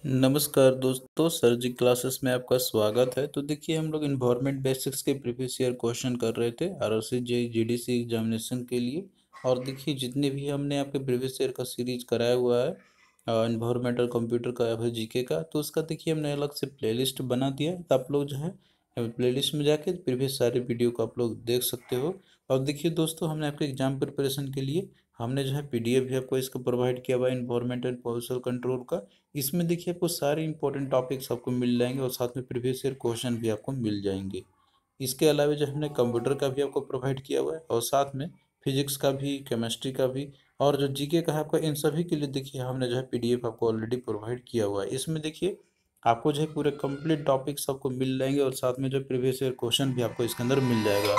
नमस्कार दोस्तों, सर जी क्लासेस में आपका स्वागत है। तो देखिए, हम लोग इन्वायरमेंट बेसिक्स के प्रीवियस ईयर क्वेश्चन कर रहे थे आरओसी जेईई जीडीसी एग्जामिनेशन के लिए। और देखिए, जितने भी हमने आपके प्रीवियस ईयर का सीरीज कराया हुआ है इन्वायरमेंटल कंप्यूटर का या फिर जीके का, तो उसका देखिए हमने अलग से प्लेलिस्ट बना दिया है। तो आप लोग जो है प्लेलिस्ट में जाके प्रीवियस सारे वीडियो को आप लोग देख सकते हो। और देखिए दोस्तों, हमने आपके एग्जाम प्रिपरेशन के लिए हमने जो है पीडीएफ भी आपको इसका प्रोवाइड किया हुआ है इन्वायरमेंट एंड पॉल्यूशन कंट्रोल का। इसमें देखिए आपको सारे इंपॉर्टेंट टॉपिक्स आपको मिल जाएंगे और साथ में प्रीवियस ईयर क्वेश्चन भी आपको मिल जाएंगे। इसके अलावा जो हमने कंप्यूटर का भी आपको प्रोवाइड किया हुआ है और साथ में फिजिक्स का भी, केमिस्ट्री का भी और जो जीके का है आपका, इन सभी के लिए देखिए हमने जो है पीडीएफ आपको ऑलरेडी प्रोवाइड किया हुआ है। इसमें देखिए आपको जो है पूरे कंप्लीट टॉपिक्स आपको मिल जाएंगे और साथ में जो प्रीवियस ईयर क्वेश्चन भी आपको इसके अंदर मिल जाएगा।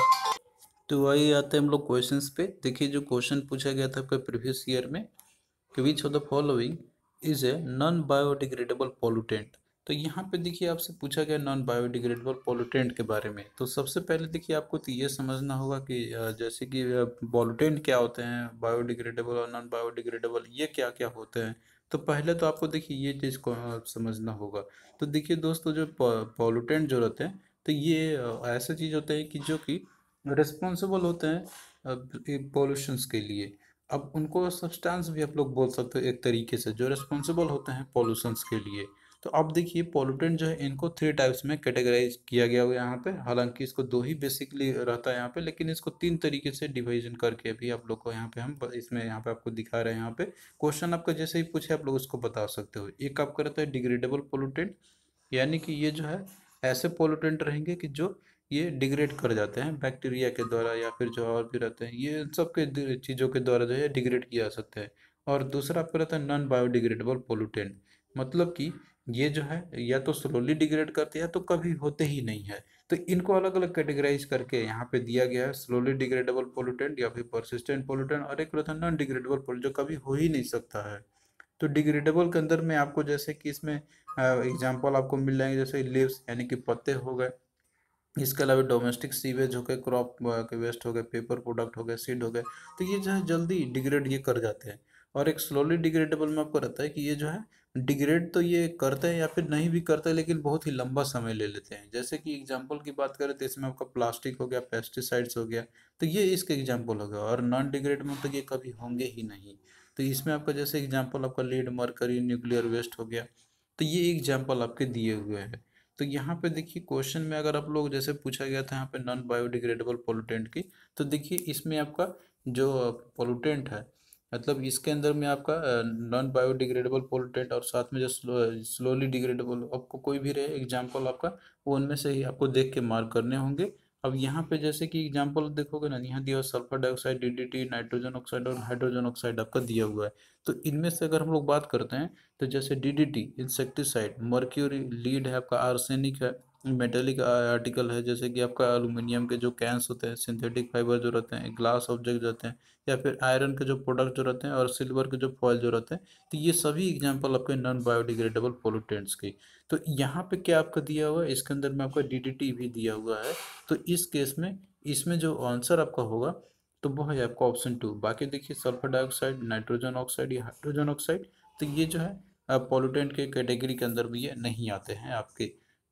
तो वही आते हैं हम लोग क्वेश्चंस पे। देखिए, जो क्वेश्चन पूछा गया था आपका प्रीवियस ईयर में कि which of the following is a non biodegradable pollutant. तो यहाँ पे देखिए आपसे पूछा गया नॉन बायोडिग्रेडेबल पोल्यूटेंट के बारे में। तो सबसे पहले देखिए आपको तो ये समझना होगा कि जैसे कि पोल्यूटेंट क्या होते हैं, बायोडिग्रेडेबल और नॉन बायोडिग्रेडेबल ये क्या क्या होते हैं। तो पहले तो आपको देखिए ये चीज़ को समझना होगा। तो देखिए दोस्तों, जो पोल्यूटेंट जो रहते हैं, तो ये ऐसे चीज़ होते हैं कि जो कि रिस्पॉन्सिबल होते हैं पॉल्यूशंस के लिए। अब उनको सब्सटेंस भी आप लोग बोल सकते हो एक तरीके से, जो रिस्पॉन्सिबल होते हैं पॉल्यूशंस के लिए। तो अब देखिए पोल्यूटेंट जो है इनको 3 टाइप्स में कैटेगराइज किया गया हुआ है यहाँ पे। हालांकि इसको 2 ही बेसिकली रहता है यहाँ पे, लेकिन इसको 3 तरीके से डिवीजन करके भी आप लोग को यहाँ पे हम इसमें यहाँ पे आपको दिखा रहे हैं। यहाँ पे क्वेश्चन आपका जैसे ही पूछे आप लोग उसको बता सकते हो। एक आपका रहता है डिग्रेडेबल पोल्यूटेंट, यानी कि ये जो है ऐसे पोल्यूटेंट रहेंगे कि जो ये डिग्रेड कर जाते हैं बैक्टीरिया के द्वारा या फिर जो और भी रहते हैं, ये सब के चीज़ों के द्वारा जो है डिग्रेड किया जा सकता है। और दूसरा आपका रहता है नॉन बायोडिग्रेडेबल पोल्यूटेंट, मतलब कि ये जो है या तो स्लोली डिग्रेड करते हैं या तो कभी होते ही नहीं है। तो इनको अलग अलग कैटेगराइज करके यहाँ पे दिया गया है, स्लोली डिग्रेडेबल पोल्यूटेंट या फिर परसिस्टेंट पोल्यूटेंट, और एक रहता है नॉन डिग्रेडेबल पोल्यूटेंट जो कभी हो ही नहीं सकता है। तो डिग्रेडेबल के अंदर में आपको जैसे कि इसमें एग्जांपल आपको मिल जाएंगे, जैसे लीव्स यानी कि पत्ते हो गए। इसके अलावा डोमेस्टिक सीवेज हो गए, क्रॉप के वेस्ट हो गए, पेपर प्रोडक्ट हो गए, सीड हो गए। तो ये जो है जल्दी डिग्रेड ये कर जाते हैं। और एक स्लोली डिग्रेडेबल में आपको रहता है कि ये जो है डिग्रेड तो ये करते हैं या फिर नहीं भी करते हैं, लेकिन बहुत ही लंबा समय ले लेते हैं। जैसे कि एग्जांपल की बात करें तो इसमें आपका प्लास्टिक हो गया, पेस्टिसाइड्स हो गया, तो ये इसके एग्जांपल हो गया। और नॉन डिग्रेड में तो ये कभी होंगे ही नहीं। तो इसमें आपका जैसे एग्जांपल आपका लीड, मरकरी, न्यूक्लियर वेस्ट हो गया। तो ये एग्जांपल आपके दिए हुए हैं। तो यहाँ पे देखिए क्वेश्चन में अगर आप लोग जैसे पूछा गया था यहाँ पे नॉन बायोडिग्रेडेबल पोल्यूटेंट की, तो देखिए इसमें आपका जो पोल्यूटेंट है, मतलब इसके अंदर में आपका नॉन बायोडिग्रेडेबल पोल्यूटेंट और साथ में जो स्लोली डिग्रेडेबल आपको कोई भी रहे एग्जांपल आपका, वो उनमें से ही आपको देख के मार्क करने होंगे। अब यहाँ पे जैसे कि एग्जांपल देखोगे ना, यहाँ दिया sulphur dioxide, DDT, nitrogen oxide और हाइड्रोजन ऑक्साइड आपका दिया हुआ है। तो इनमें से अगर हम लोग बात करते हैं तो जैसे डीडीटी इंसेक्टिसाइड, मर्क्यूरी लीड है आपका, आर्सेनिक है, मेटेलिक आर्टिकल है जैसे कि आपका एल्यूमिनियम के जो कैंस होते हैं, सिंथेटिक फाइबर जो रहते हैं, ग्लास ऑब्जेक्ट रहते हैं, या फिर आयरन के जो प्रोडक्ट जो रहते हैं और सिल्वर के जो फॉयल जो रहते हैं। तो ये सभी एग्जांपल आपके नॉन बायोडिग्रेडेबल पोल्यूटेंट्स के। तो यहाँ पे क्या आपका दिया हुआ है, इसके अंदर में आपका डीडीटी भी दिया हुआ है। तो इस केस में इसमें जो आंसर आपका होगा तो वो है आपका ऑप्शन 2। बाकी देखिए सल्फर डाइऑक्साइड, नाइट्रोजन ऑक्साइड या हाइड्रोजन ऑक्साइड, तो ये जो है पॉल्यूटेंट के कैटेगरी के अंदर भी ये नहीं आते हैं आपके,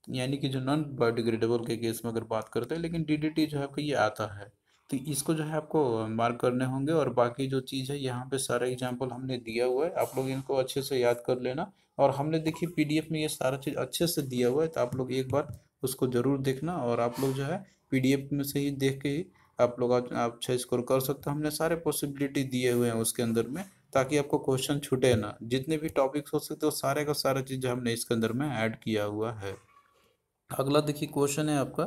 यानी कि जो नॉन बायोडिग्रेडेबल के केस में अगर बात करते हैं। लेकिन डीडीटी जो है आपका ये आता है। तो इसको जो है आपको मार्क करने होंगे। और बाकी जो चीज़ है यहाँ पे सारा एग्जाम्पल हमने दिया हुआ है, आप लोग इनको अच्छे से याद कर लेना। और हमने देखिए पीडीएफ में ये सारा चीज़ अच्छे से दिया हुआ है, तो आप लोग एक बार उसको ज़रूर देखना। और आप लोग जो है पीडीएफ में से ही देख के ही आप लोग आप अच्छा स्कोर कर सकते हो। हमने सारे पॉसिबिलिटी दिए हुए हैं उसके अंदर में, ताकि आपको क्वेश्चन छूटे ना। जितने भी टॉपिक्स हो सकते हो सारे का सारा चीज़ हमने इसके अंदर में ऐड किया हुआ है। अगला देखिए क्वेश्चन है आपका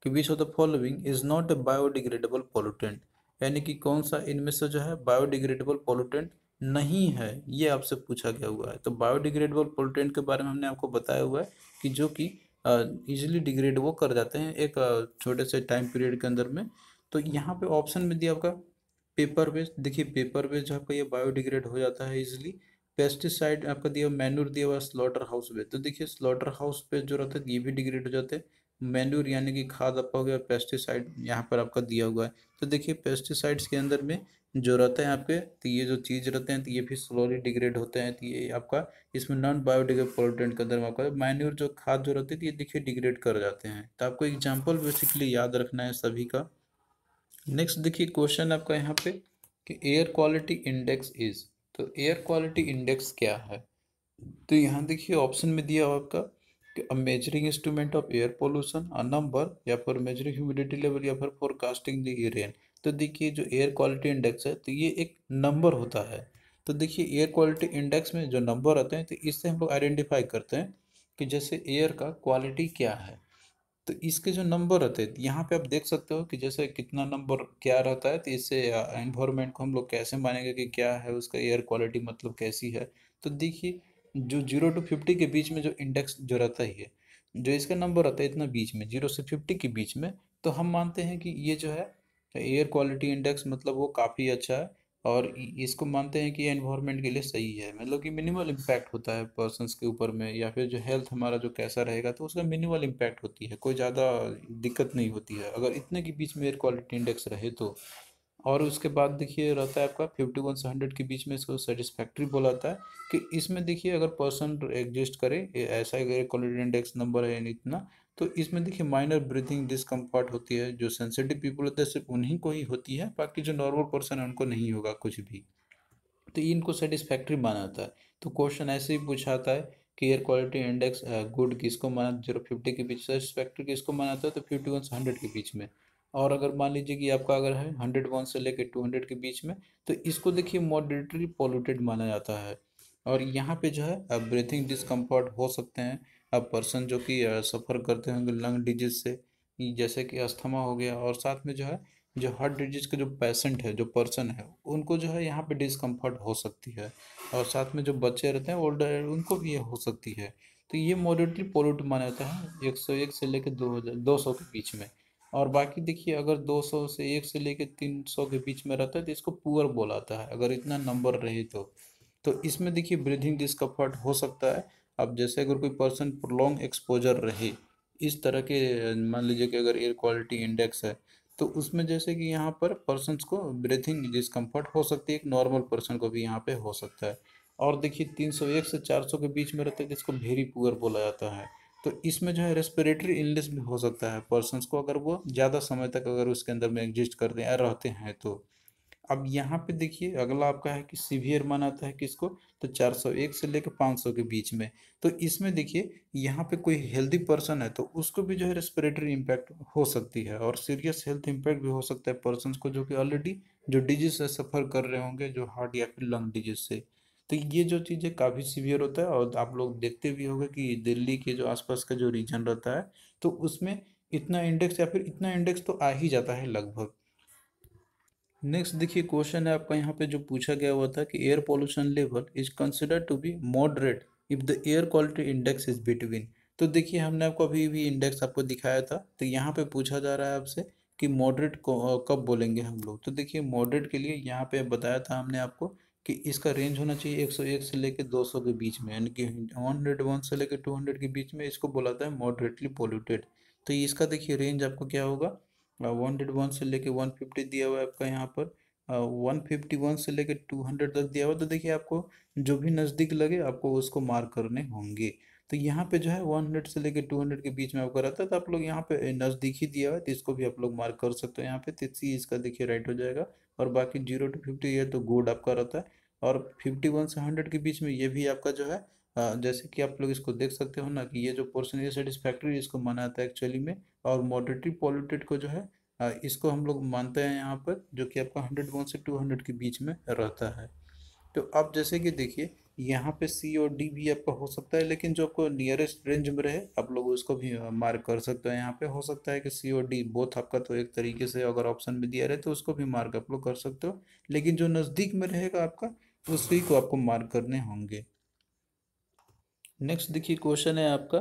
कि which of the following is not a biodegradable pollutant, यानी कि कौन सा इनमें से जो है बायोडिग्रेडेबल पोल्यूटेंट नहीं है, ये आपसे पूछा गया हुआ है। तो बायोडिग्रेडेबल पोल्यूटेंट के बारे में हमने आपको बताया हुआ है कि जो कि इजीली डिग्रेड वो कर जाते हैं एक छोटे से टाइम पीरियड के अंदर में। तो यहाँ पे ऑप्शन में दिया आपका पेपर वेस्ट। देखिए पेपर वेस्ट जो आपका ये बायोडिग्रेड हो जाता है इजिली। पेस्टिसाइड आपका दिया, मैन्यूर दिया हुआ स्लॉटर हाउस पे, तो देखिए स्लॉटर हाउस पे जो रहता है ये भी डिग्रेड हो जाते हैं। मैन्यूर यानी कि खाद आपका हो गया, पेस्टिसाइड यहाँ पर आपका दिया हुआ है। तो देखिए पेस्टिसाइड्स के अंदर में जो रहते हैं आपके, तो ये जो चीज़ रहते हैं तो ये भी स्लोली डिग्रेड होते हैं, तो ये आपका इसमें नॉन बायोडिग्रेडेबल पोल्यूटेंट के अंदर में आपका मैन्योर जो खाद जो रहती है ये देखिए डिग्रेड कर जाते हैं। तो आपको एग्जाम्पल बेसिकली याद रखना है सभी का। नेक्स्ट देखिए क्वेश्चन आपका यहाँ पे कि एयर क्वालिटी इंडेक्स इज, तो एयर क्वालिटी इंडेक्स क्या है। तो यहाँ देखिए ऑप्शन में दिया हुआ आपका कि a measuring instrument of air pollution, a number, या फिर मेजरिंग ह्यूमिडिटी लेवल, या फिर फोरकास्टिंग द रेन। तो देखिए जो एयर क्वालिटी इंडेक्स है तो ये एक नंबर होता है। तो देखिए एयर क्वालिटी इंडेक्स में जो नंबर आते हैं तो इससे हम लोग आइडेंटिफाई करते हैं कि जैसे एयर का क्वालिटी क्या है। तो इसके जो नंबर रहते हैं यहाँ पे आप देख सकते हो कि जैसे कितना नंबर क्या रहता है, तो इससे एनवायरनमेंट को हम लोग कैसे मानेंगे कि क्या है उसका एयर क्वालिटी मतलब कैसी है। तो देखिए जो 0 to 50 के बीच में जो इंडेक्स जो रहता ही है, जो इसका नंबर रहता है इतना बीच में 0 से 50 के बीच में, तो हम मानते हैं कि ये जो है एयर क्वालिटी इंडेक्स मतलब वो काफ़ी अच्छा है। और इसको मानते हैं कि एनवायरनमेंट के लिए सही है, मतलब कि मिनिमल इम्पैक्ट होता है पर्सन्स के ऊपर में, या फिर जो हेल्थ हमारा जो कैसा रहेगा तो उसका मिनिमल इम्पैक्ट होती है, कोई ज़्यादा दिक्कत नहीं होती है अगर इतने के बीच में एयर क्वालिटी इंडेक्स रहे तो। और उसके बाद देखिए रहता है आपका 51 से 100 के बीच में, इसको सेटिस्फैक्ट्री बोला जाता है। कि इसमें देखिए अगर पर्सन एग्जिस्ट करे ऐसा एयर क्वालिटी इंडेक्स नंबर है यानी इतना, तो इसमें देखिए माइनर ब्रीथिंग डिस्कम्फर्ट होती है, जो सेंसिटिव पीपल होते हैं सिर्फ उन्हीं को ही होती है, बाकी जो नॉर्मल पर्सन है उनको नहीं होगा कुछ भी। तो इनको सेटिस्फैक्ट्री माना जाता है। तो क्वेश्चन ऐसे ही पूछाता है कि एयर क्वालिटी इंडेक्स गुड किसको माना, 0 50 के बीच, सेटिस्फैक्ट्री किसको माना जाता है तो 51 से 100 के बीच में। और अगर मान लीजिए कि आपका अगर है 101 से लेकर 200 के बीच में, तो इसको देखिए मॉडरेटली पोल्यूटेड माना जाता है। और यहाँ पे जो है ब्रीथिंग डिस्कम्फर्ट हो सकते हैं अब पर्सन जो कि सफ़र करते होंगे लंग डिजीज से, जैसे कि अस्थमा हो गया, और साथ में जो है जो हार्ट डिजीज के जो पेशेंट है जो पर्सन है उनको जो है यहाँ पे डिस्कम्फर्ट हो सकती है। और साथ में जो बच्चे रहते हैं ओल्डर उनको भी ये हो सकती है। तो ये मॉडरेटली पोल्यूट माना जाता है 101 से लेकर 200 के बीच में। और बाकी देखिए अगर 200 से 1 से लेकर 300 के बीच में रहता है तो इसको पुअर बोला जाता है, अगर इतना नंबर रहे तो इसमें देखिए ब्रीथिंग डिस्कम्फर्ट हो सकता है। अब जैसे अगर कोई पर्सन प्रोलॉन्ग एक्सपोजर रहे इस तरह के, मान लीजिए कि अगर एयर क्वालिटी इंडेक्स है तो उसमें जैसे कि यहाँ पर पर्सन्स को ब्रीथिंग डिस्कम्फर्ट हो सकती है, एक नॉर्मल पर्सन को भी यहाँ पे हो सकता है। और देखिए 301 से 400 के बीच में रहता है जिसको वेरी पुअर बोला जाता है। तो इसमें जो है रेस्पिरेटरी इलनेस भी हो सकता है पर्सन्स को, अगर वो ज़्यादा समय तक अगर उसके अंदर में एग्जिस्ट करते हैं रहते हैं तो। अब यहाँ पे देखिए अगला आपका है कि सीवियर माना जाता है किसको, तो 401 से लेकर 500 के बीच में। तो इसमें देखिए यहाँ पे कोई हेल्दी पर्सन है तो उसको भी जो है रेस्पिरेटरी इम्पैक्ट हो सकती है, और सीरियस हेल्थ इम्पैक्ट भी हो सकता है पर्सन को जो कि ऑलरेडी जो डिजीज से सफ़र कर रहे होंगे, जो हार्ट या फिर लंग डिजीज से। तो ये जो चीज़ें काफ़ी सीवियर होता है, और आप लोग देखते भी होंगे कि दिल्ली के जो आसपास का जो रीजन रहता है तो उसमें इतना इंडेक्स या फिर इतना इंडेक्स तो आ ही जाता है लगभग। नेक्स्ट देखिए क्वेश्चन है आपका यहाँ पे जो पूछा गया हुआ था कि air pollution level is consider to be moderate if the air quality index is between. तो देखिए हमने आपको अभी भी इंडेक्स आपको दिखाया था, तो यहाँ पे पूछा जा रहा है आपसे कि मॉडरेट को कब बोलेंगे हम लोग। तो देखिए मॉडरेट के लिए यहाँ पे बताया था हमने आपको कि इसका रेंज होना चाहिए 101 से लेकर 200 के बीच में, यानी कि 101 से लेकर 200 के बीच में इसको बोला था मॉडरेटली पोल्यूटेड। तो इसका देखिए रेंज आपको क्या होगा, 101 से लेके 150 दिया हुआ है आपका यहाँ पर, 151 से लेके 200 तक दिया हुआ है। तो देखिए आपको जो भी नज़दीक लगे आपको उसको मार्क करने होंगे। तो यहाँ पे जो है 100 से लेके 200 के बीच में आपका रहता है, तो आप लोग यहाँ पे नज़दीक ही दिया हुआ है तो इसको भी आप लोग मार्क कर सकते हो यहाँ पे, तो सी इसका देखिए राइट हो जाएगा। और बाकी 0 to 50 है तो गुड आपका रहता है। और 51 से 100 के बीच में ये भी आपका जो है जैसे कि आप लोग इसको देख सकते हो ना कि ये जो पोर्शन है सेटिस्फैक्ट्री इसको माना जाता है एक्चुअली में। और मॉडरेटली पॉल्यूटेड को जो है इसको हम लोग मानते हैं यहाँ पर, जो कि आपका 101 से 200 के बीच में रहता है। तो अब जैसे कि देखिए यहाँ पे सी और डी भी आपका हो सकता है, लेकिन जो आपको नियरेस्ट रेंज में रहे आप लोग उसको भी मार्क कर सकते हैं। यहाँ पे हो सकता है कि सी और डी बोथ आपका, तो एक तरीके से अगर ऑप्शन में दिया रहे तो उसको भी मार्क आप लोग कर सकते हो, लेकिन जो नज़दीक में रहेगा आपका उसी को आपको मार्क करने होंगे। नेक्स्ट देखिए क्वेश्चन है आपका,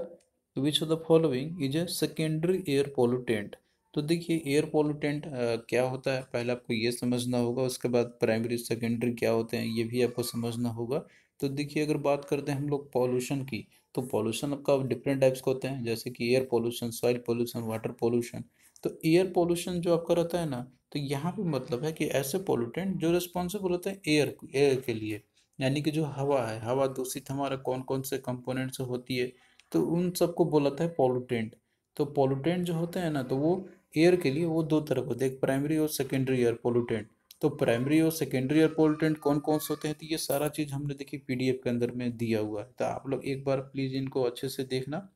which of the following is a secondary air pollutant. तो देखिए एयर पोल्यूटेंट क्या होता है पहले आपको ये समझना होगा, उसके बाद प्राइमरी सेकेंडरी क्या होते हैं ये भी आपको समझना होगा। तो देखिए अगर बात करते हैं हम लोग पॉल्यूशन की, तो पॉल्यूशन आपका डिफरेंट टाइप्स के होते हैं, जैसे कि air pollution, soil pollution, water pollution. तो एयर पोल्यूशन जो आपका रहता है ना, तो यहाँ पे मतलब है कि ऐसे पोल्यूटेंट जो रिस्पॉन्सिबल होते हैं एयर एयर के लिए, यानी कि जो हवा है, हवा दूषित हमारा कौन कौन से कंपोनेंट से होती है, तो उन सबको बोलाता है पोल्यूटेंट। तो पोल्यूटेंट जो होते हैं ना, तो वो एयर के लिए वो दो तरह के होते हैं, एक प्राइमरी और सेकेंडरी एयर पोल्यूटेंट। तो प्राइमरी और सेकेंडरी एयर पोल्यूटेंट कौन कौन से होते हैं, तो ये सारा चीज़ हमने देखी पीडीएफ के अंदर में दिया हुआ है, तो आप लोग एक बार प्लीज़ इनको अच्छे से देखना।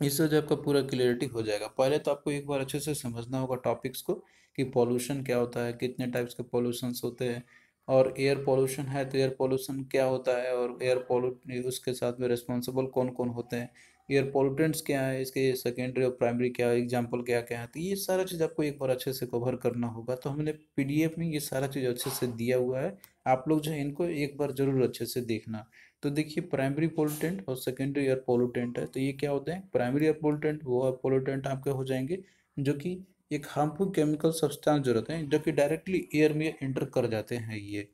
इससे जो आपका पूरा क्लियरिटी हो जाएगा। पहले तो आपको एक बार अच्छे से समझना होगा टॉपिक्स को कि पॉल्यूशन क्या होता है, कितने टाइप्स के पॉल्यूशंस होते हैं, और एयर पॉल्यूशन है तो एयर पॉल्यूशन क्या होता है, और एयर पॉल्यूट उसके साथ में रिस्पॉन्सिबल कौन कौन होते हैं, एयर पॉल्यूटेंट्स क्या है, इसके सेकेंडरी और प्राइमरी क्या एग्जाम्पल क्या क्या है, तो ये सारा चीज़ आपको एक बार अच्छे से कवर करना होगा। तो हमने पीडीएफ में ये सारा चीज़ अच्छे से दिया हुआ है, आप लोग जो है इनको एक बार जरूर अच्छे से देखना। तो देखिए प्राइमरी पोल्यूटेंट और सेकेंडरी एयर पोल्यूटेंट है, तो ये क्या होते हैं, प्राइमरी एयर पोल्यूटेंट वो पोल्यूटेंट आपके हो जाएंगे जो कि एक हार्मफुल केमिकल सब्सटेंस जो रहते हैं जो कि डायरेक्टली एयर में एंटर कर जाते हैं ये।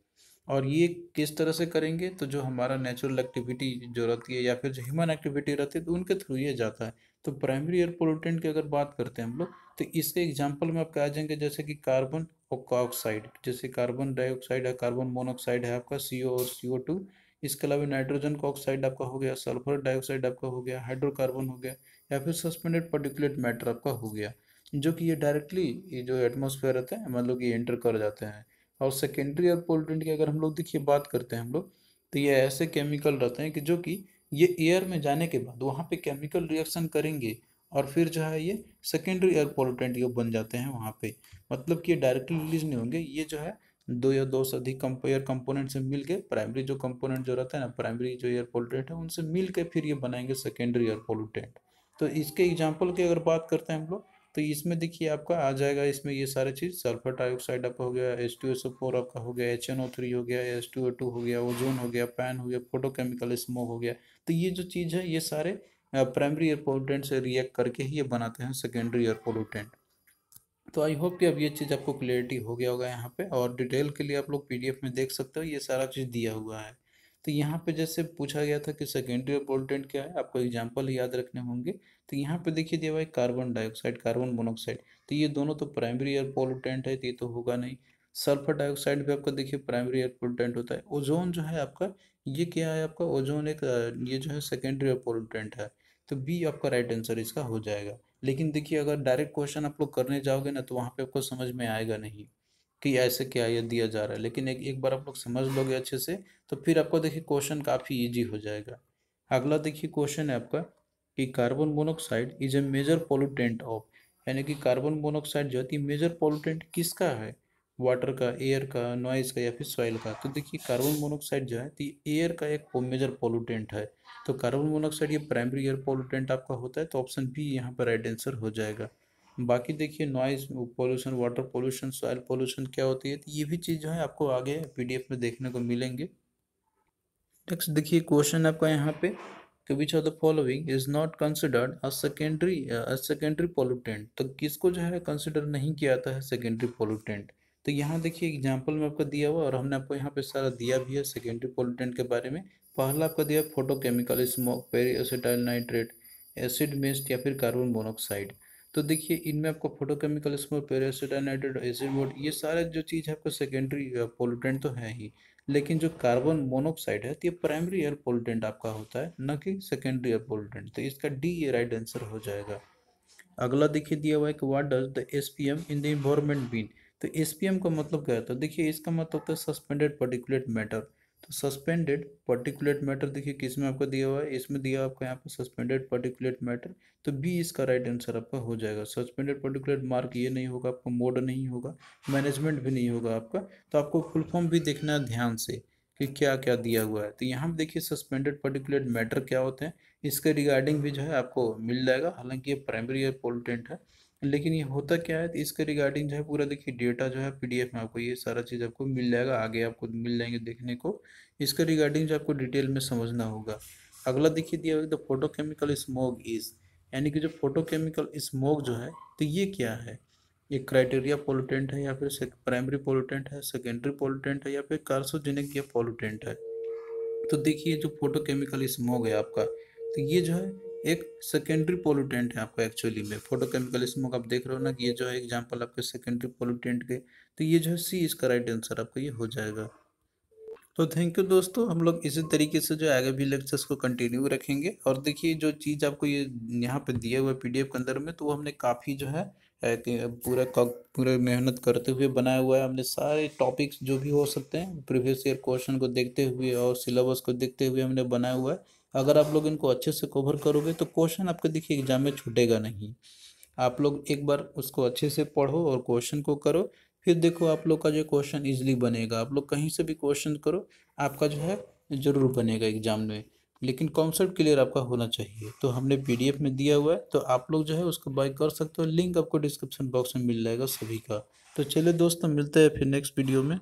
और ये किस तरह से करेंगे, तो जो हमारा नेचुरल एक्टिविटी जो रहती है या फिर जो ह्यूमन एक्टिविटी रहती है तो उनके थ्रू ये जाता है। तो प्राइमरी एयर पोल्यूटेंट की अगर बात करते हैं हम लोग, तो इसके एग्जाम्पल में आपका आ जाएंगे जैसे कि कार्बन और ऑक्साइड, जैसे कार्बन डाइऑक्साइड है, कार्बन मोनोऑक्साइड है आपका CO और CO2। इसके अलावा नाइट्रोजन का ऑक्साइड आपका हो गया, सल्फर डाइऑक्साइड आपका हो गया, हाइड्रोकार्बन हो गया, या फिर सस्पेंडेड पार्टिकुलेट मैटर आपका हो गया, जो कि ये डायरेक्टली ये जो एटमॉस्फेयर रहता है मतलब कि एंटर कर जाते हैं। और सेकेंडरी एयर पोल्यूटेंट की अगर हम लोग देखिए बात करते हैं हम लोग, तो ये ऐसे केमिकल रहते हैं कि जो कि ये एयर में जाने के बाद वहाँ पे केमिकल रिएक्शन करेंगे, और फिर जो है ये सेकेंडरी एयर पोल्यूटेंट ये बन जाते हैं वहाँ पे। मतलब कि ये डायरेक्टली रिलीज नहीं होंगे, ये जो है दो या दो से अधिक एयर कंपोनेंट से मिल के प्राइमरी जो कंपोनेंट जो रहता है ना, प्राइमरी जो एयर पोल्यूटेंट है उनसे मिल के फिर ये बनाएंगे सेकेंडरी एयर पोल्यूटेंट। तो इसके एग्जाम्पल की अगर बात करते हैं हम लोग, तो इसमें देखिए आपका आ जाएगा, इसमें ये सारे चीज़ सल्फर डाइऑक्साइड आपका हो गया, H2SO4 आपका हो गया, HNO3 हो गया, H2O2 हो गया, ओजोन हो गया, पैन हो गया, फोटोकेमिकल स्मोक हो गया। तो ये जो चीज़ है ये सारे प्राइमरी एयर पोल्यूटेंट से रिएक्ट करके ही ये बनाते हैं सेकेंडरी एयर पोल्यूटेंट। तो आई होप कि अब ये चीज़ आपको क्लियरिटी हो गया होगा यहाँ पे, और डिटेल के लिए आप लोग पीडीएफ में देख सकते हो, ये सारा चीज़ दिया हुआ है। तो यहाँ पे जैसे पूछा गया था कि सेकेंडरी एयर पोल्यूटेंट क्या है, आपको एग्जांपल याद रखने होंगे। तो यहाँ पे देखिए दिया हुआ है कार्बन डाइऑक्साइड, कार्बन मोनोऑक्साइड, तो ये दोनों तो प्राइमरी एयर पोल्यूटेंट है, तो ये तो होगा नहीं। सल्फर डाइऑक्साइड भी आपका देखिए प्राइमरी एयर पोल्यूटेंट होता है। ओजोन जो है आपका, ये क्या है आपका, ओजोन एक ये जो है सेकेंडरी एयर पोल्यूटेंट है। तो बी आपका राइट आंसर इसका हो जाएगा। लेकिन देखिए अगर डायरेक्ट क्वेश्चन आप लोग करने जाओगे ना, तो वहाँ पे आपको समझ में आएगा नहीं कि ऐसे क्या ये दिया जा रहा है। लेकिन एक बार आप लोग समझ लोगे अच्छे से, तो फिर आपको देखिए क्वेश्चन काफ़ी इजी हो जाएगा। अगला देखिए क्वेश्चन है आपका कि carbon monoxide is a major pollutant of, यानी कि कार्बन मोनोऑक्साइड जो है मेजर पोल्यूटेंट किसका है, वाटर का, एयर का, नॉइज का, या फिर सॉइल का। तो देखिए कार्बन मोनोऑक्साइड जो है एयर का एक मेजर पोल्यूटेंट है। तो कार्बन मोनोऑक्साइड ये प्राइमरी एयर पोल्यूटेंट आपका होता है, तो ऑप्शन बी यहाँ पर राइट आंसर हो जाएगा। बाकी देखिए noise pollution, water pollution, soil pollution क्या होती है, तो ये भी चीज़ जो है आपको आगे पीडीएफ में देखने को मिलेंगे। नेक्स्ट देखिए क्वेश्चन आपका यहाँ पे कि which of the following is not considered a secondary pollutant, तो किसको जो है कंसिडर नहीं किया जाता है सेकेंडरी पोल्यूटेंट। तो यहाँ देखिए एग्जांपल में आपको दिया हुआ, और हमने आपको यहाँ पे सारा दिया भी है सेकेंडरी पोल्यूटेंट के बारे में। पहला आपका दिया photochemical smoke, peroxy acetyl nitrate, acid mist, या फिर कार्बन मोनोऑक्साइड। तो देखिए इनमें आपको photochemical smoke, peroxy acetyl nitrate, acid वोट, ये सारे जो चीज़ है आपको सेकेंडरी पोल्यूटेंट तो है ही। लेकिन जो कार्बन मोनोऑक्साइड है तो ये प्राइमरी एयर पोल्यूटेंट आपका होता है, न कि सेकेंडरी एयर पोल्यूटेंट। तो इसका डी ये राइट आंसर हो जाएगा। अगला देखिए दिया हुआ है कि what does the SPM in the environment mean. तो एसपीएम का मतलब क्या होता है, देखिए इसका मतलब होता है सस्पेंडेड पर्टिकुलेट मैटर। तो सस्पेंडेड पर्टिकुलेट मैटर देखिए किस में आपको दिया हुआ है, इसमें दिया हुआ आपको यहाँ पे सस्पेंडेड पर्टिकुलेट मैटर। तो बी इसका राइट आंसर आपका हो जाएगा। सस्पेंडेड पर्टिकुलेट मार्क ये नहीं होगा आपका, मोड नहीं होगा, मैनेजमेंट भी नहीं होगा आपका। तो आपको फुल फॉर्म भी देखना है ध्यान से कि क्या क्या दिया हुआ है। तो यहाँ पे देखिए सस्पेंडेड पर्टिकुलेट मैटर क्या होते हैं, इसके रिगार्डिंग भी जो है आपको मिल जाएगा। हालांकि ये प्राइमरी एयर पोल्यूटेंट है, लेकिन ये होता क्या है, तो इसके रिगार्डिंग जो है पूरा देखिए डेटा जो है पीडीएफ में आपको ये सारा चीज़ आपको मिल जाएगा, आगे आपको मिल जाएंगे देखने को। इसके रिगार्डिंग जो आपको डिटेल में समझना होगा। अगला देखिए दिया हुआ है द फोटोकेमिकल स्मोक इज, यानी कि जो फोटोकेमिकल स्मोक जो है तो ये क्या है, ये क्राइटेरिया पोल्यूटेंट है, या फिर प्राइमरी पोल्यूटेंट है, सेकेंडरी पोल्यूटेंट है, या फिर कार्सोजेनिक या पोल्यूटेंट है। तो देखिए जो फोटोकेमिकल स्मोग है आपका, तो ये जो है एक सेकेंडरी पोल्यूटेंट है आपका एक्चुअली में। फोटोकेमिकल स्मोक आप देख रहे हो ना कि ये जो है एग्जांपल आपके सेकेंडरी पोल्यूटेंट के, तो ये जो है सी इसका राइट आंसर आपका ये हो जाएगा। तो थैंक यू दोस्तों, हम लोग इसी तरीके से जो आगे भी लेक्चर्स को कंटिन्यू रखेंगे। और देखिए जो चीज़ आपको ये यहाँ पे दिया हुआ है पीडीएफ के अंदर में, तो वो हमने काफ़ी जो है पूरे मेहनत करते हुए बनाया हुआ है। हमने सारे टॉपिक्स जो भी हो सकते हैं प्रीवियस ईयर क्वेश्चन को देखते हुए और सिलेबस को देखते हुए हमने बनाया हुआ है। अगर आप लोग इनको अच्छे से कवर करोगे तो क्वेश्चन आपके देखिए एग्जाम में छूटेगा नहीं। आप लोग एक बार उसको अच्छे से पढ़ो और क्वेश्चन को करो, फिर देखो आप लोग का जो क्वेश्चन इजीली बनेगा। आप लोग कहीं से भी क्वेश्चन करो, आपका जो है जरूर बनेगा एग्जाम में, लेकिन कॉन्सेप्ट क्लियर आपका होना चाहिए। तो हमने पीडीएफ में दिया हुआ है, तो आप लोग जो है उसको बाय कर सकते हो। लिंक आपको डिस्क्रिप्शन बॉक्स में मिल जाएगा सभी का। तो चलिए दोस्तों, मिलते हैं फिर नेक्स्ट वीडियो में।